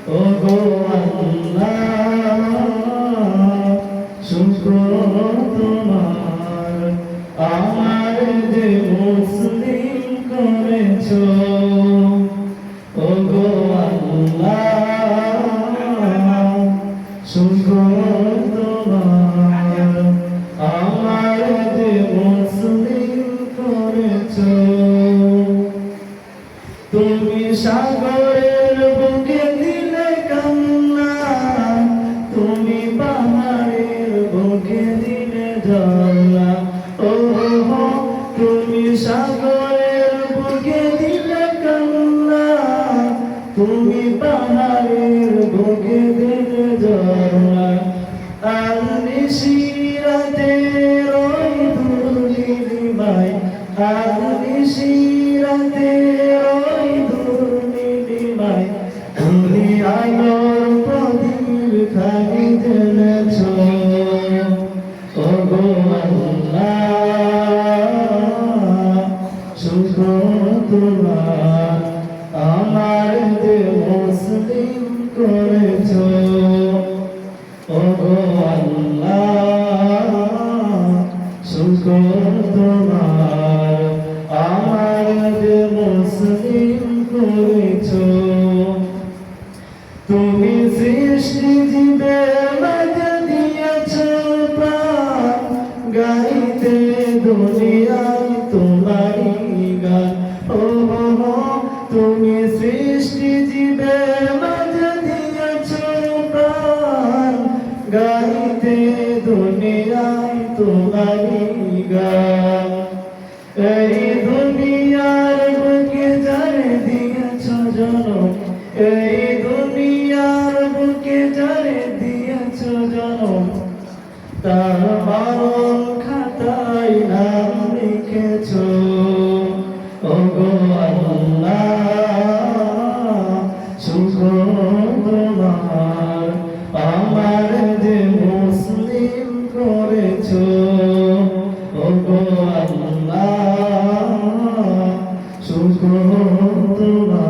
ওগো আল্লাহ শুকর তোমার আমার যে মুসলিম করেছো ওগো আল্লাহ শুকর তোমার আমার যে মুসলিম করেছো তুমি সাগরের বুকে দিলে কান্না তুমি পাহাড়ের বুকে দিলে ঝর্ণা ও তুমি সাগরের বুকে দিলে কান্না তুমি পাহাড়ের বুকে দিলে ঝর্ণা আর নিশিরাতে রই দুর্নীলিমায় আর নিশিরাতে তুমি আলোর প্রদীপ খালি জ্বেলেছ ওগো আল্লাহ শুকর তোমার আমার যে মুসলিম করেছ ওগো আল্লাহ শুকর তোমার আমার যে মুসলিম করেছ তুমি সৃষ্টি জীবের মাঝে দিয়েছ প্রাণ গাইতে দুনিয়ায় তোমারই গান ও তুমি সৃষ্টি জীবের মাঝে দিয়েছ প্রাণ গাইতে দুনিয়ায় তোমারই গান এই দুনিয়ার বুকে যারে দিয়েছ জনম এই দুনিয়ার বুকে যারে দিয়েছ জনম তার মরণ খাতায় নাম লিখেছ ওগো আল্লাহ শুকর তোমার আমার যে মুসলিম করেছ ওগো আল্লাহ শুকর তোমার